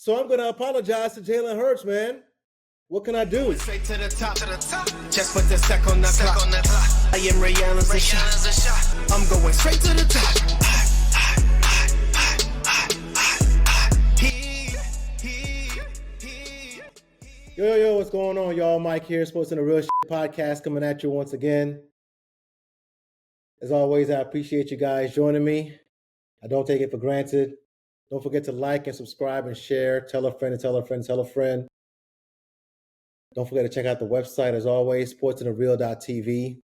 So I'm going to apologize to Jalen Hurts, man. What can I do? Straight to the top. Just put the sec on the clock. I am Ray Allen's a shot. I'm going straight to the top. Yo, what's going on, y'all? Mike here, Sports in the Real Shit podcast, coming at you once again. As always, I appreciate you guys joining me. I don't take it for granted. Don't forget to like and subscribe and share. Tell a friend and tell a friend, tell a friend. Don't forget to check out the website, as always, sportsinthereal.tv.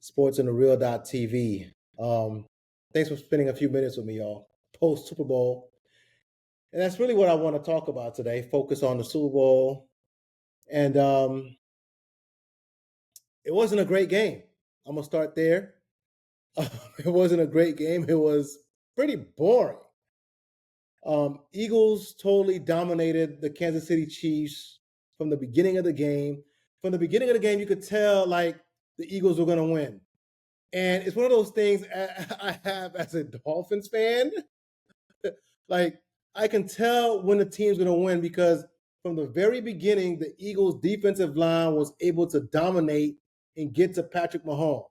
Sportsinthereal.tv. Thanks for spending a few minutes with me, y'all, post Super Bowl. And that's really what I want to talk about today, focus on the Super Bowl. And it wasn't a great game. I'm going to start there. It wasn't a great game. It was pretty boring. Eagles totally dominated the Kansas City Chiefs from the beginning of the game. From the beginning of the game, you could tell, like, the Eagles were going to win. And it's one of those things I have as a Dolphins fan. Like, I can tell when the team's going to win because from the very beginning, the Eagles' defensive line was able to dominate and get to Patrick Mahomes.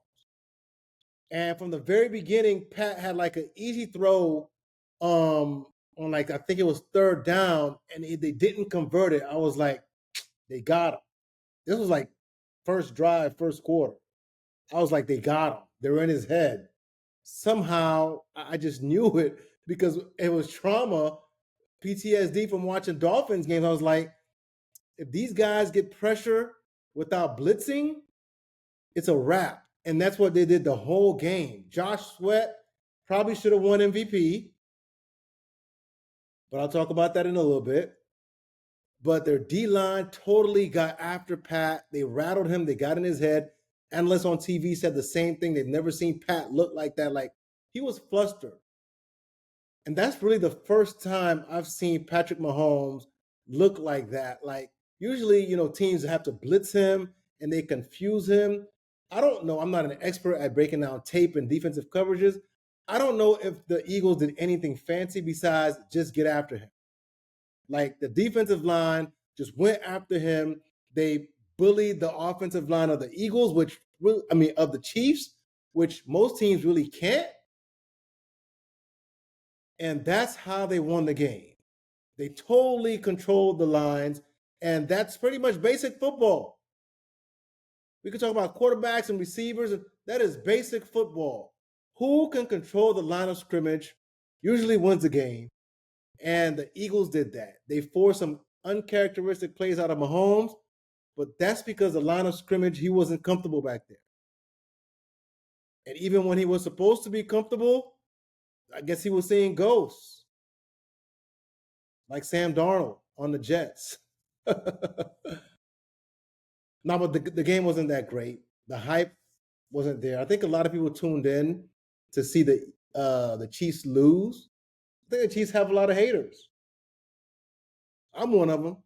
And from the very beginning, Pat had like an easy throw on, like, I think it was third down, and they didn't convert it. I was like, they got him. This was like first drive, first quarter. I was like, they got him. They were in his head. Somehow, I just knew it because it was trauma, PTSD from watching Dolphins games. I was like, if these guys get pressure without blitzing, it's a wrap. And that's what they did the whole game. Josh Sweat probably should have won MVP, but I'll talk about that in a little bit. But their D-line totally got after Pat. They rattled him. They got in his head. Analysts on TV said the same thing. They've never seen Pat look like that. Like, he was flustered. And that's really the first time I've seen Patrick Mahomes look like that. Like, usually, teams have to blitz him and they confuse him. I don't know. I'm not an expert at breaking down tape and defensive coverages. I don't know if the Eagles did anything fancy besides just get after him. Like, the defensive line just went after him. They bullied the offensive line of the Eagles, of the Chiefs, which most teams really can't. And that's how they won the game. They totally controlled the lines, and that's pretty much basic football. We can talk about quarterbacks and receivers, and that is basic football. Who can control the line of scrimmage usually wins the game, and the Eagles did that. They forced some uncharacteristic plays out of Mahomes, but that's because the line of scrimmage, he wasn't comfortable back there. And even when he was supposed to be comfortable, I guess he was seeing ghosts, like Sam Darnold on the Jets. No, but the game wasn't that great. The hype wasn't there. I think a lot of people tuned in to see the Chiefs lose. I think the Chiefs have a lot of haters. I'm one of them.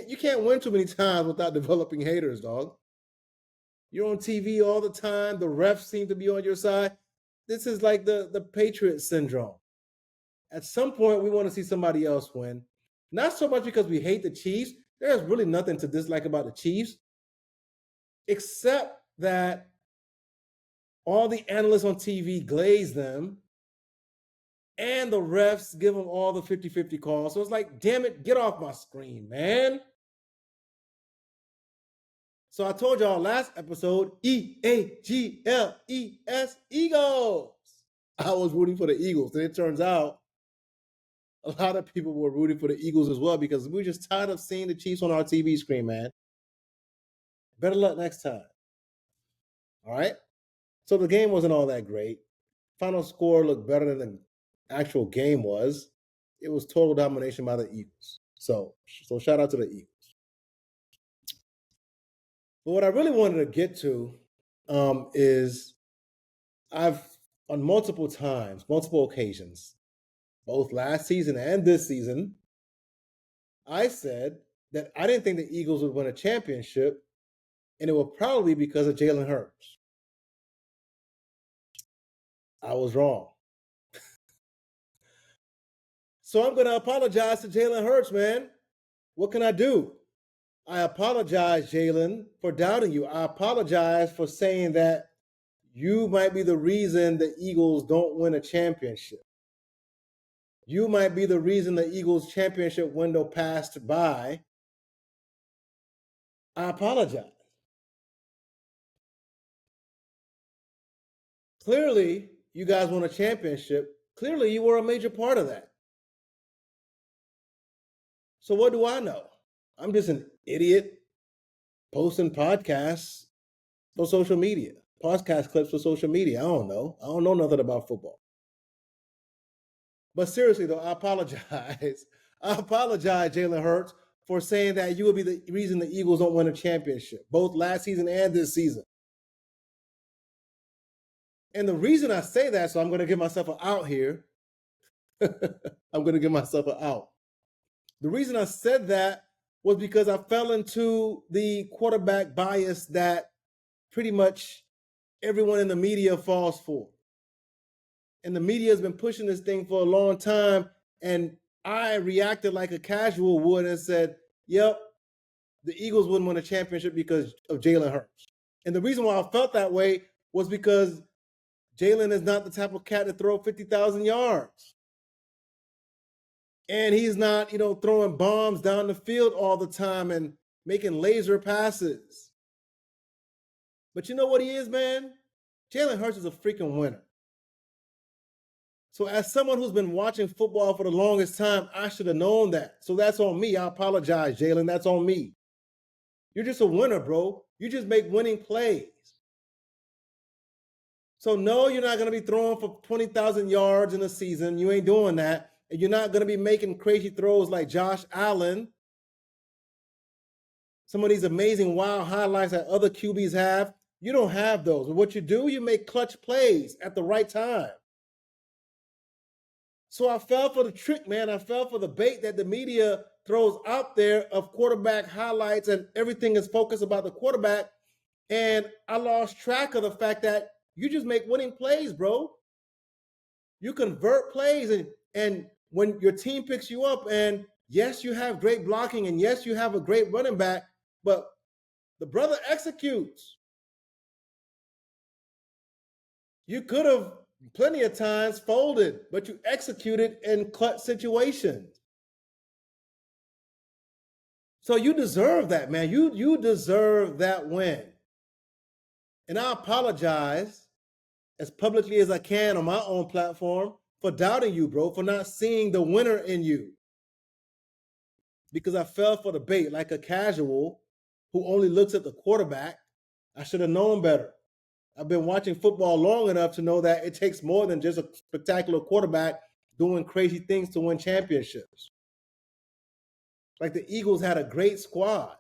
You can't win too many times without developing haters, dog. You're on TV all the time. The refs seem to be on your side. This is like the Patriot syndrome. At some point, we want to see somebody else win. Not so much because we hate the Chiefs. There's really nothing to dislike about the Chiefs, except that all the analysts on TV glaze them, and the refs give them all the 50-50 calls. So it's like, damn it, get off my screen, man. So I told y'all last episode, EAGLES, Eagles. I was rooting for the Eagles. And it turns out a lot of people were rooting for the Eagles as well because we're just tired of seeing the Chiefs on our TV screen, man. Better luck next time. All right? So the game wasn't all that great. Final score looked better than the actual game was. It was total domination by the Eagles. So shout out to the Eagles. But what I really wanted to get to is I've, on multiple occasions, both last season and this season, I said that I didn't think the Eagles would win a championship, and it would probably be because of Jalen Hurts. I was wrong. So I'm going to apologize to Jalen Hurts, man. What can I do? I apologize, Jalen, for doubting you. I apologize for saying that you might be the reason the Eagles don't win a championship. You might be the reason the Eagles' championship window passed by. I apologize. Clearly, you guys won a championship. Clearly, you were a major part of that. So what do I know? I'm just an idiot posting podcasts for social media, podcast clips for social media. I don't know. I don't know nothing about football. But seriously, though, I apologize. I apologize, Jalen Hurts, for saying that you will be the reason the Eagles don't win a championship, both last season and this season. And the reason I say that, so I'm going to give myself an out here. I'm going to give myself an out. The reason I said that was because I fell into the quarterback bias that pretty much everyone in the media falls for. And the media has been pushing this thing for a long time. And I reacted like a casual would and said, yep, the Eagles wouldn't win a championship because of Jalen Hurts. And the reason why I felt that way was because Jalen is not the type of cat to throw 50,000 yards. And he's not, throwing bombs down the field all the time and making laser passes. But you know what he is, man? Jalen Hurts is a freaking winner. So as someone who's been watching football for the longest time, I should have known that. So that's on me. I apologize, Jalen. That's on me. You're just a winner, bro. You just make winning plays. So no, you're not going to be throwing for 20,000 yards in a season. You ain't doing that. And you're not going to be making crazy throws like Josh Allen. Some of these amazing wild highlights that other QBs have. You don't have those. But what you do, you make clutch plays at the right time. So I fell for the trick, man. I fell for the bait that the media throws out there of quarterback highlights and everything is focused about the quarterback. And I lost track of the fact that you just make winning plays, bro. You convert plays and when your team picks you up and yes, you have great blocking and yes, you have a great running back, but the brother executes. You could have plenty of times folded, but you executed in clutch situations. So you deserve that, man. You deserve that win. And I apologize as publicly as I can on my own platform for doubting you, bro, for not seeing the winner in you. Because I fell for the bait like a casual who only looks at the quarterback. I should have known better. I've been watching football long enough to know that it takes more than just a spectacular quarterback doing crazy things to win championships. Like the Eagles had a great squad.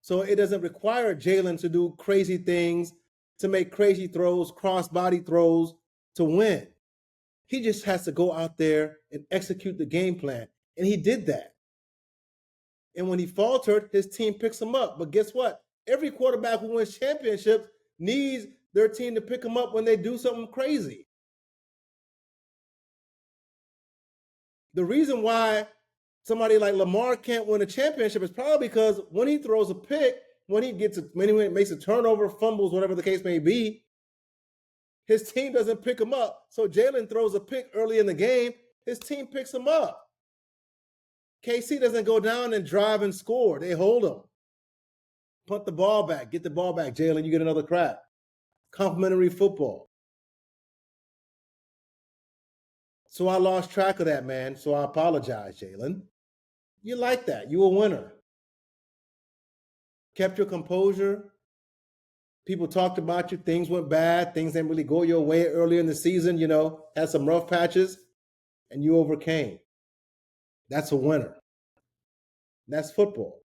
So it doesn't require Jalen to do crazy things, to make crazy throws, cross-body throws to win. He just has to go out there and execute the game plan. And he did that. And when he faltered, his team picks him up. But guess what? Every quarterback who wins championships needs their team to pick them up when they do something crazy. The reason why somebody like Lamar can't win a championship is probably because when he throws a pick, when he makes a turnover, fumbles, whatever the case may be, his team doesn't pick him up. So Jalen throws a pick early in the game, his team picks him up. KC doesn't go down and drive and score. They hold him. Punt the ball back. Get the ball back, Jalen. You get another crack. Complimentary football. So I lost track of that, man. So I apologize, Jalen. You like that. You a winner. Kept your composure. People talked about you. Things went bad. Things didn't really go your way earlier in the season. Had some rough patches, and you overcame. That's a winner. That's football.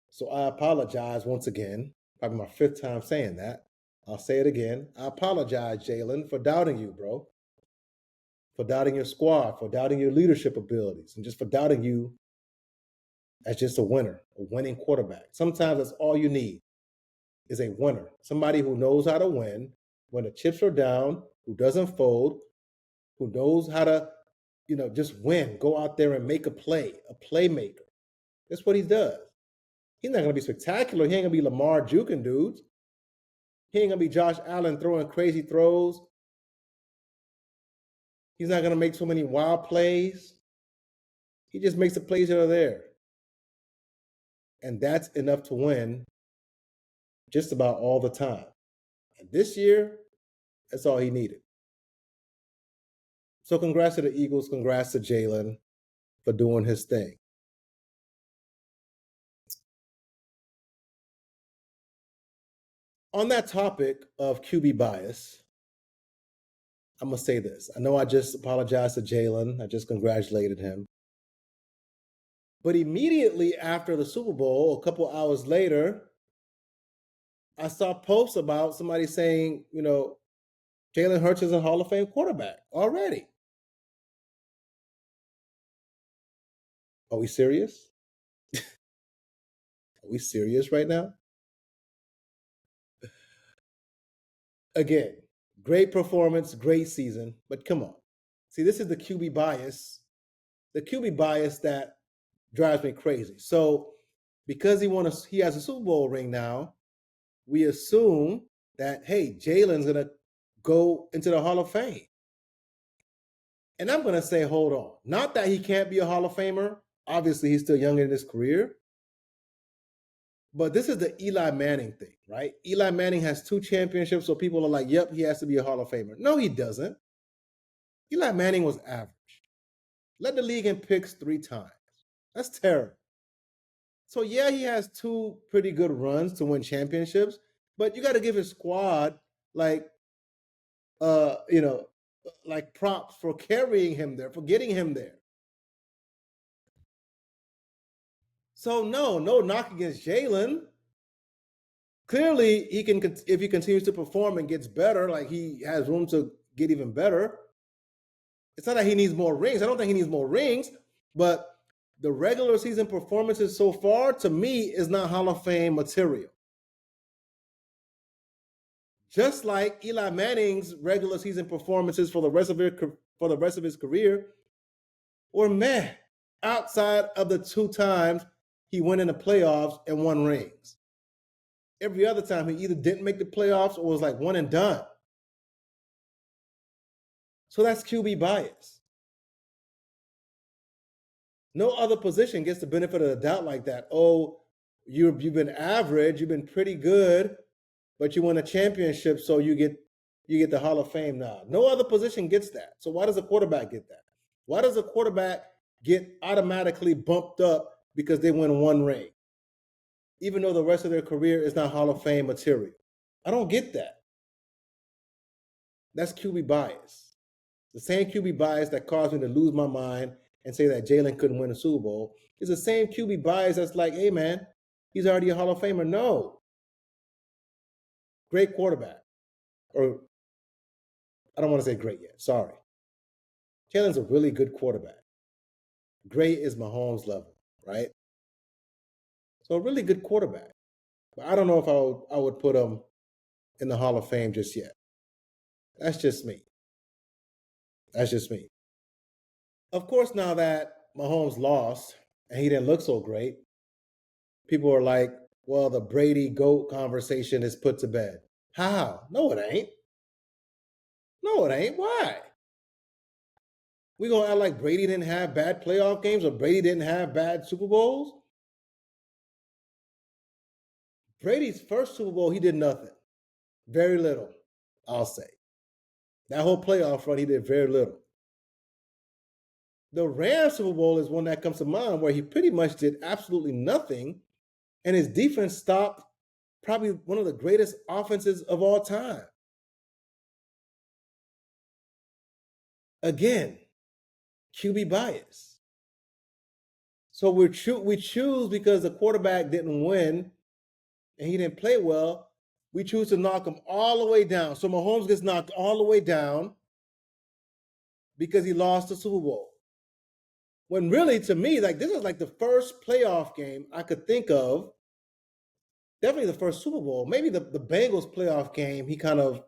So I apologize once again. Probably my fifth time saying that. I'll say it again. I apologize, Jalen, for doubting you, bro. For doubting your squad, for doubting your leadership abilities, and just for doubting you as just a winner, a winning quarterback. Sometimes that's all you need is a winner. Somebody who knows how to win when the chips are down, who doesn't fold, who knows how to just win, go out there and make a play, a playmaker. That's what he does. He's not going to be spectacular. He ain't going to be Lamar juking dudes. He ain't going to be Josh Allen throwing crazy throws. He's not going to make so many wild plays. He just makes the plays that are there. And that's enough to win just about all the time. And this year, that's all he needed. So congrats to the Eagles. Congrats to Jalen for doing his thing. On that topic of QB bias, I'm going to say this. I know I just apologized to Jalen. I just congratulated him. But immediately after the Super Bowl, a couple hours later, I saw posts about somebody saying, Jalen Hurts is a Hall of Fame quarterback already. Are we serious? Are we serious right now? Again, great performance, great season, but come on. See, this is the QB bias that drives me crazy. So because he has a Super Bowl ring now, we assume that, hey, Jalen's going to go into the Hall of Fame. And I'm going to say, hold on. Not that he can't be a Hall of Famer. Obviously, he's still young in his career. But this is the Eli Manning thing, right? Eli Manning has 2 championships, so people are like, yep, he has to be a Hall of Famer. No, he doesn't. Eli Manning was average. Led the league in picks 3 times. That's terrible. So, yeah, he has 2 pretty good runs to win championships, but you got to give his squad like props for carrying him there, for getting him there. So no knock against Jalen. Clearly, he can, if he continues to perform and gets better, like he has room to get even better. It's not that he needs more rings. I don't think he needs more rings, but the regular season performances so far, to me, is not Hall of Fame material. Just like Eli Manning's regular season performances for the rest of his career were meh, outside of the 2 times he went in the playoffs and won rings. Every other time he either didn't make the playoffs or was like one and done. So that's QB bias. No other position gets the benefit of the doubt like that. Oh, you've been average, you've been pretty good, but you won a championship, so you get the Hall of Fame now. No other position gets that. So why does a quarterback get that? Why does a quarterback get automatically bumped up because they win 1 ring, even though the rest of their career is not Hall of Fame material? I don't get that. That's QB bias. The same QB bias that caused me to lose my mind and say that Jalen couldn't win a Super Bowl is the same QB bias that's like, hey, man, he's already a Hall of Famer. No. Great quarterback. Or I don't want to say great yet. Sorry. Jalen's a really good quarterback. Great is Mahomes level, right? So a really good quarterback. But I don't know if I would put him in the Hall of Fame just yet. That's just me. That's just me. Of course, now that Mahomes lost and he didn't look so great, people are like, well, the Brady GOAT conversation is put to bed. How? No, it ain't. No, it ain't. Why? We gonna act like Brady didn't have bad playoff games or Brady didn't have bad Super Bowls? Brady's first Super Bowl, he did nothing. Very little, I'll say. That whole playoff run, he did very little. The Rams Super Bowl is one that comes to mind where he pretty much did absolutely nothing, and his defense stopped probably one of the greatest offenses of all time. Again, QB bias. So we choose because the quarterback didn't win and he didn't play well, we choose to knock him all the way down. So Mahomes gets knocked all the way down because he lost the Super Bowl. When really, to me, like this is like the first playoff game I could think of. Definitely the first Super Bowl. Maybe the Bengals playoff game, he kind of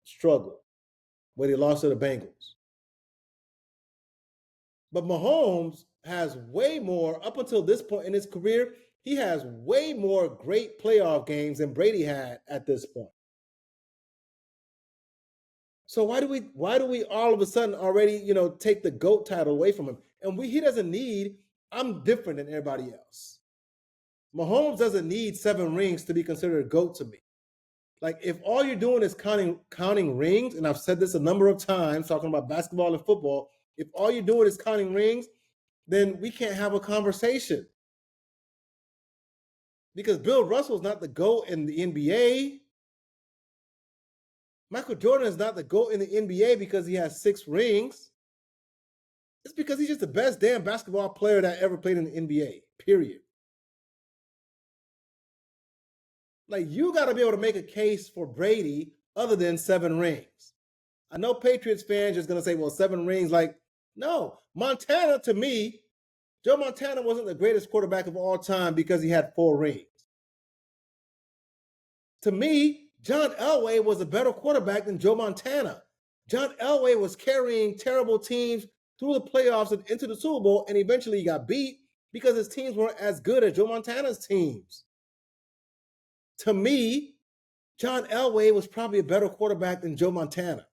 struggled, where they lost to the Bengals. But Mahomes has way more, up until this point in his career, he has way more great playoff games than Brady had at this point. So why do we all of a sudden already, take the GOAT title away from him? And he doesn't need, I'm different than everybody else. Mahomes doesn't need 7 rings to be considered a GOAT to me. Like, if all you're doing is counting rings, and I've said this a number of times talking about basketball and football, if all you're doing is counting rings, then we can't have a conversation. Because Bill Russell's not the GOAT in the NBA. Michael Jordan is not the GOAT in the NBA because he has 6 rings. It's because he's just the best damn basketball player that ever played in the NBA, period. Like, you got to be able to make a case for Brady other than 7 rings. I know Patriots fans just going to say, well, 7 rings. Like, no. Montana, to me, Joe Montana wasn't the greatest quarterback of all time because he had 4 rings. To me, John Elway was a better quarterback than Joe Montana. John Elway was carrying terrible teams through the playoffs and into the Super Bowl, and eventually he got beat because his teams weren't as good as Joe Montana's teams. To me, John Elway was probably a better quarterback than Joe Montana.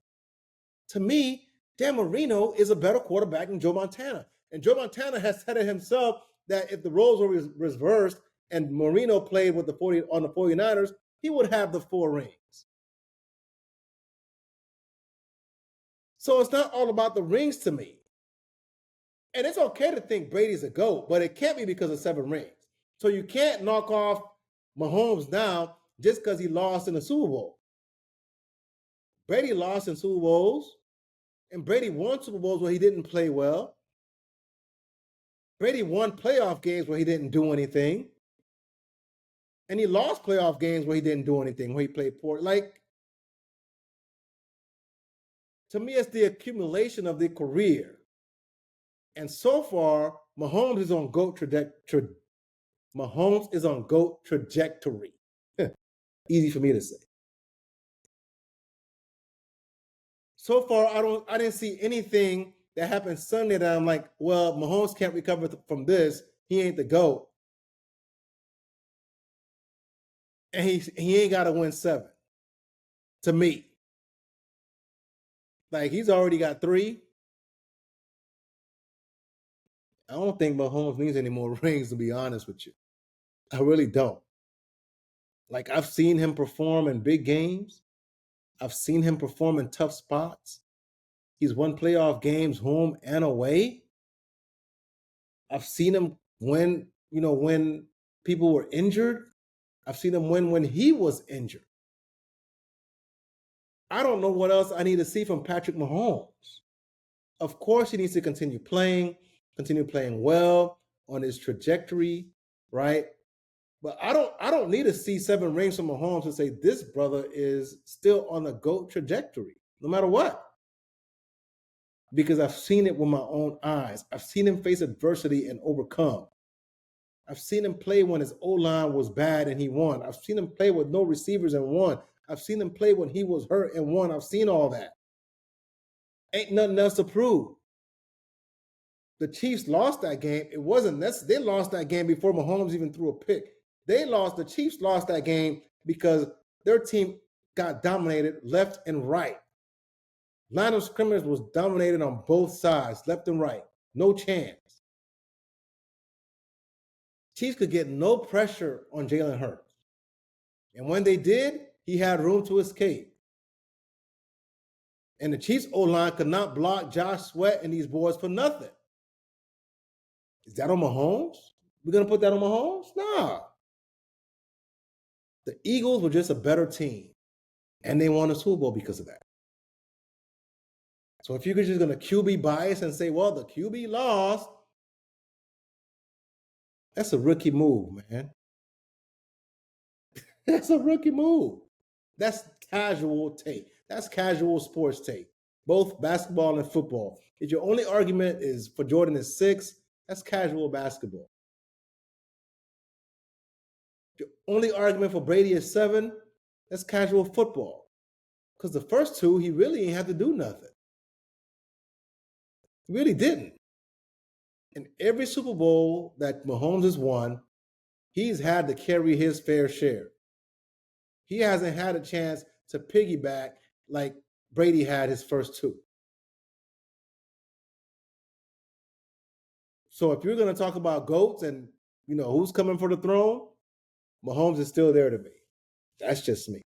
To me, Dan Marino is a better quarterback than Joe Montana. And Joe Montana has said it himself that if the roles were reversed and Marino played with on the 49ers, he would have the 4 rings. So it's not all about the rings to me. And it's okay to think Brady's a GOAT, but it can't be because of 7 rings. So you can't knock off Mahomes now just because he lost in the Super Bowl. Brady lost in Super Bowls, and Brady won Super Bowls where he didn't play well. Brady won playoff games where he didn't do anything. And he lost playoff games where he didn't do anything, where he played poor. Like, to me, it's the accumulation of the career. And so far, Mahomes is on GOAT trajectory. Mahomes is on GOAT trajectory. Easy for me to say. So far, I didn't see anything that happened Sunday that I'm like, well, Mahomes can't recover from this. He ain't the GOAT. And he ain't got to win 7. To me. Like, he's already got 3. I don't think Mahomes needs any more rings, to be honest with you. I really don't. Like, I've seen him perform in big games. I've seen him perform in tough spots. He's won playoff games home and away. I've seen him win, when people were injured. I've seen him win when he was injured. I don't know what else I need to see from Patrick Mahomes. Of course, he needs to continue playing well on his trajectory, right? But I don't need to see 7 rings from Mahomes to say this brother is still on a GOAT trajectory, no matter what. Because I've seen it with my own eyes. I've seen him face adversity and overcome. I've seen him play when his O-line was bad and he won. I've seen him play with no receivers and won. I've seen him play when he was hurt and won. I've seen all that. Ain't nothing else to prove. The Chiefs lost that game. They lost that game before Mahomes even threw a pick. The Chiefs lost that game because their team got dominated left and right. Line of scrimmage was dominated on both sides, left and right. No chance. Chiefs could get no pressure on Jalen Hurts. And when they did, he had room to escape. And the Chiefs O-line could not block Josh Sweat and these boys for nothing. Is that on Mahomes? We're going to put that on Mahomes? Nah. The Eagles were just a better team. And they won a Super Bowl because of that. So if you're just going to QB bias and say, well, the QB lost, that's a rookie move, man. That's a rookie move. That's casual take. That's casual sports take. Both basketball and football. If your only argument is for Jordan is 6, that's casual basketball. Your only argument for Brady is 7, that's casual football. Because the first 2, he really ain't had to do nothing. He really didn't. In every Super Bowl that Mahomes has won, he's had to carry his fair share. He hasn't had a chance to piggyback like Brady had his first two. So if you're going to talk about GOATs and who's coming for the throne, Mahomes is still there to me. That's just me.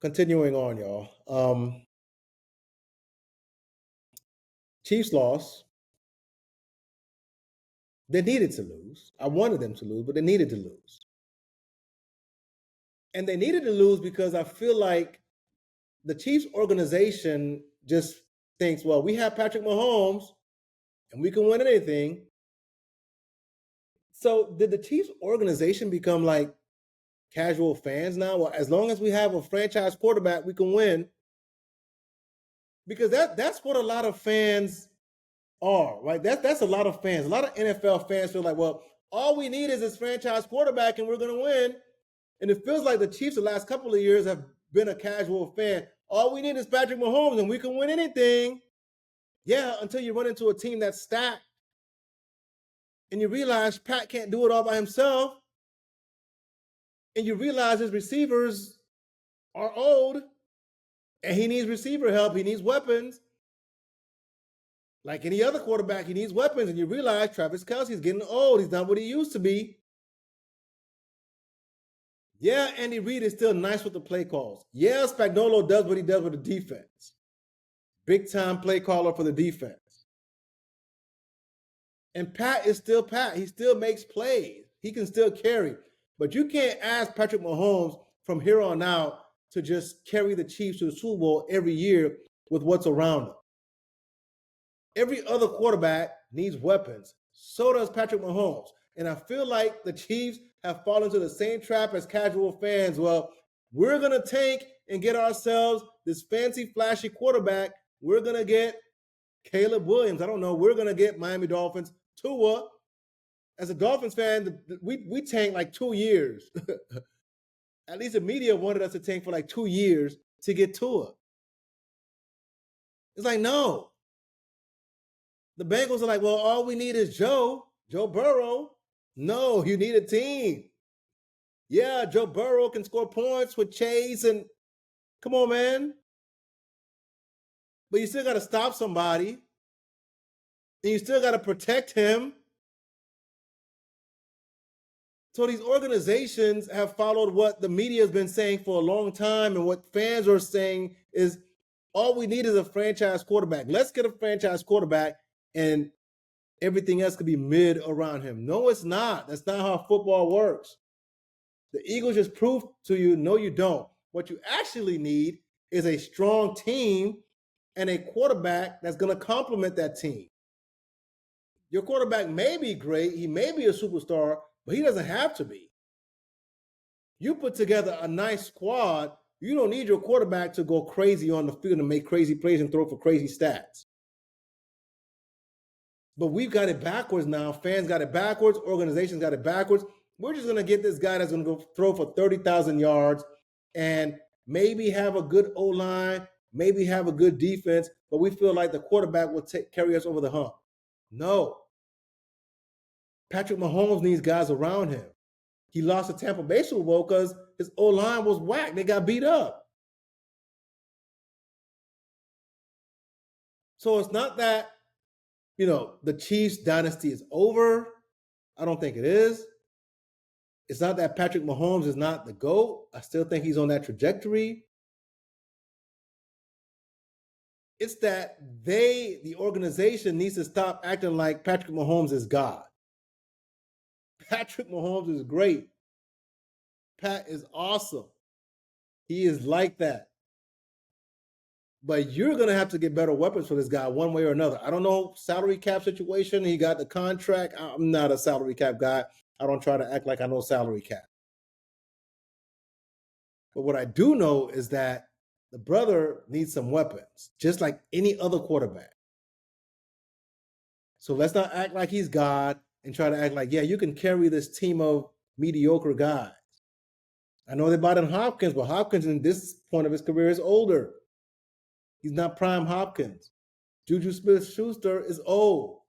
Continuing on, y'all. Chiefs lost. They needed to lose. I wanted them to lose, but they needed to lose. And they needed to lose because I feel like the Chiefs organization just thinks, well, we have Patrick Mahomes and we can win anything. So did the Chiefs organization become like casual fans now? Well, as long as we have a franchise quarterback, we can win. Because that's what a lot of fans are, right? That's a lot of fans. A lot of NFL fans feel like, well, all we need is this franchise quarterback and we're going to win. And it feels like the Chiefs the last couple of years have been a casual fan. All we need is Patrick Mahomes and we can win anything. Yeah, until you run into a team that's stacked and you realize Pat can't do it all by himself. And you realize his receivers are old and he needs receiver help. He needs weapons. Like any other quarterback, he needs weapons. And you realize Travis Kelce's getting old. He's not what he used to be. Yeah, Andy Reid is still nice with the play calls. Yeah, Spagnuolo does what he does with the defense. Big time play caller for the defense. And Pat is still Pat. He still makes plays. He can still carry. But you can't ask Patrick Mahomes from here on out to just carry the Chiefs to the Super Bowl every year with what's around them. Every other quarterback needs weapons. So does Patrick Mahomes. And I feel like the Chiefs have fallen into the same trap as casual fans. Well, we're going to tank and get ourselves this fancy, flashy quarterback. We're going to get Caleb Williams. I don't know. We're going to get Miami Dolphins. Tua. As a Dolphins fan, we tanked like 2 years. At least the media wanted us to tank for like 2 years to get Tua. It's like, no. The Bengals are like, well, all we need is Joe Burrow. No, you need a team. Yeah, Joe Burrow can score points with Chase and come on, man. But you still got to stop somebody. And you still got to protect him. So these organizations have followed what the media has been saying for a long time, and what fans are saying is all we need is a franchise quarterback. Let's get a franchise quarterback and everything else could be mid around him. No, it's not. That's not how football works. The Eagles just proved to you, no, you don't. What you actually need is a strong team and a quarterback that's going to complement that team. Your quarterback may be great. He may be a superstar, but he doesn't have to be. You put together a nice squad. You don't need your quarterback to go crazy on the field and make crazy plays and throw for crazy stats. But we've got it backwards now. Fans got it backwards. Organizations got it backwards. We're just going to get this guy that's going to go throw for 30,000 yards and maybe have a good O-line, maybe have a good defense, but we feel like the quarterback will carry us over the hump. No. Patrick Mahomes needs guys around him. He lost the Tampa Bay Super Bowl because his O-line was whack. They got beat up. So it's not that, the Chiefs dynasty is over. I don't think it is. It's not that Patrick Mahomes is not the GOAT. I still think he's on that trajectory. It's that the organization needs to stop acting like Patrick Mahomes is God. Patrick Mahomes is great. Pat is awesome. He is like that. But you're going to have to get better weapons for this guy one way or another. I don't know, salary cap situation. He got the contract. I'm not a salary cap guy. I don't try to act like I know salary cap. But what I do know is that the brother needs some weapons, just like any other quarterback. So let's not act like he's God and try to act like, yeah, you can carry this team of mediocre guys. I know they brought in Hopkins, but Hopkins in this point of his career is older. He's not prime Hopkins. Juju Smith-Schuster is old.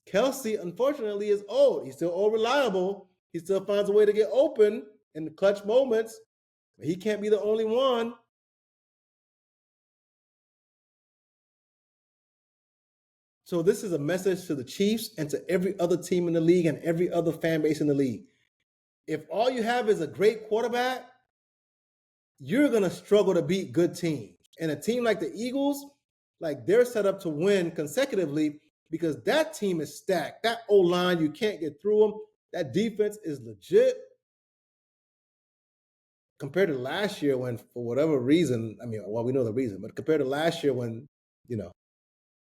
Kelsey, unfortunately, is old. He's still old reliable. He still finds a way to get open in the clutch moments, but he can't be the only one. So this is a message to the Chiefs and to every other team in the league and every other fan base in the league. If all you have is a great quarterback, you're going to struggle to beat good teams. And a team like the Eagles, like they're set up to win consecutively because that team is stacked. That O-line, you can't get through them. That defense is legit. Compared to last year when, for whatever reason, I mean, well, we know the reason, but compared to last year when, you know,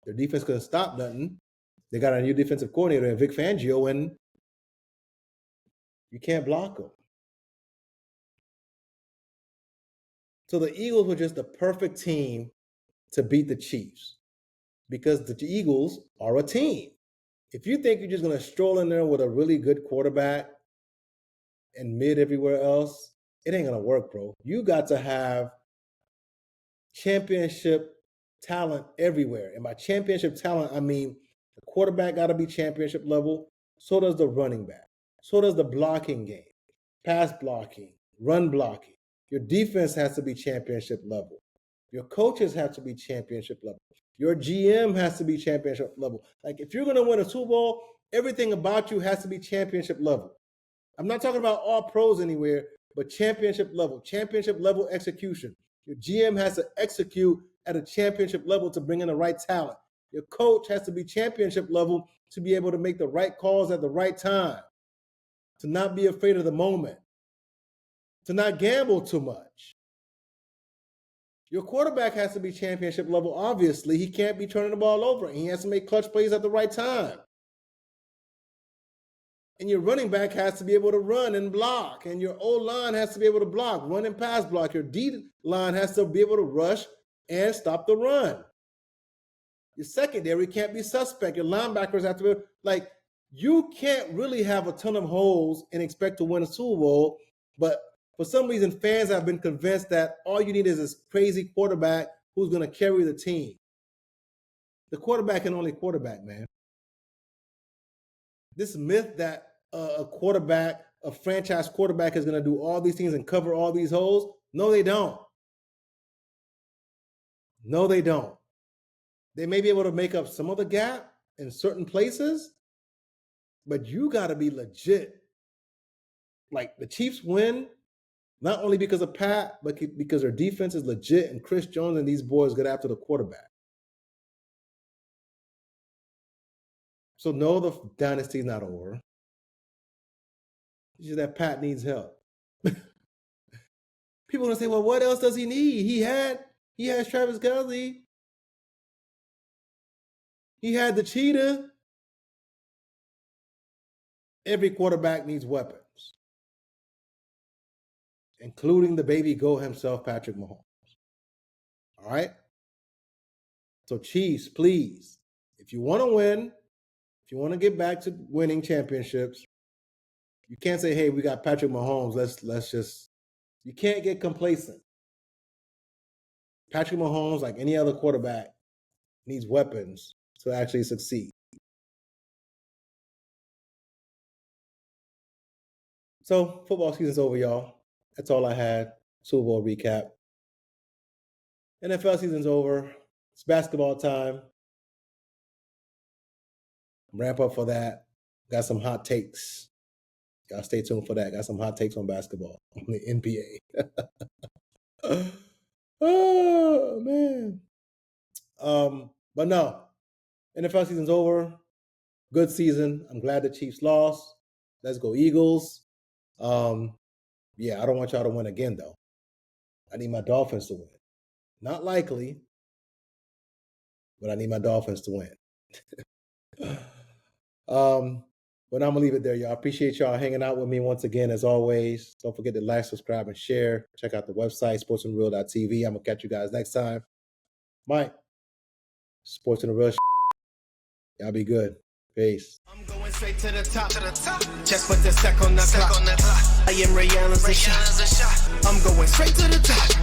their defense couldn't stop nothing. They got a new defensive coordinator, Vic Fangio, and you can't block them. So the Eagles were just the perfect team to beat the Chiefs because the Eagles are a team. If you think you're just going to stroll in there with a really good quarterback and mid everywhere else, it ain't going to work, bro. You got to have championship talent everywhere. And by championship talent, I mean the quarterback got to be championship level. So does the running back. So does the blocking game, pass blocking, run blocking. Your defense has to be championship level. Your coaches have to be championship level. Your GM has to be championship level. Like if you're going to win a Super Bowl, everything about you has to be championship level. I'm not talking about all pros anywhere, but championship level execution. Your GM has to execute at a championship level to bring in the right talent. Your coach has to be championship level to be able to make the right calls at the right time, to not be afraid of the moment, to not gamble too much. Your quarterback has to be championship level, obviously. He can't be turning the ball over, and he has to make clutch plays at the right time. And your running back has to be able to run and block, and your O-line has to be able to block, run and pass block. Your D-line has to be able to rush and stop the run. Your secondary can't be suspect. Your linebackers have to be, like, you can't really have a ton of holes and expect to win a Super Bowl, but for some reason, fans have been convinced that all you need is this crazy quarterback who's going to carry the team. The quarterback can only quarterback, man. This myth that a franchise quarterback is going to do all these things and cover all these holes, no, they don't. No, they don't. They may be able to make up some of the gap in certain places, but you got to be legit. Like the Chiefs win, not only because of Pat, but because their defense is legit and Chris Jones and these boys get after the quarterback. So no, the dynasty's not over. It's just that Pat needs help. People are gonna say, well, what else does he need? He has Travis Kelce. He had the cheetah. Every quarterback needs weapons, including the baby goat himself, Patrick Mahomes. All right? So Chiefs, please, if you want to win, if you want to get back to winning championships, you can't say, hey, we got Patrick Mahomes. Let's just, you can't get complacent. Patrick Mahomes, like any other quarterback, needs weapons to actually succeed. So football season's over, y'all. That's all I had. Super Bowl recap. NFL season's over. It's basketball time. Ramp up for that. Got some hot takes. Y'all stay tuned for that. Got some hot takes on basketball, on the NBA. Oh, man. But no, NFL season's over. Good season. I'm glad the Chiefs lost. Let's go Eagles. Yeah, I don't want y'all to win again, though. I need my Dolphins to win. Not likely, but I need my Dolphins to win. But I'm going to leave it there, y'all. Appreciate y'all hanging out with me once again, as always. Don't forget to like, subscribe, and share. Check out the website, sportsandreal.tv. I'm going to catch you guys next time. Mike, Sports and the Real. Y'all be good. Peace. I'm going straight to the top. Just put the sec on the clock. I am Ray Allen's a shot. I'm going straight to the top.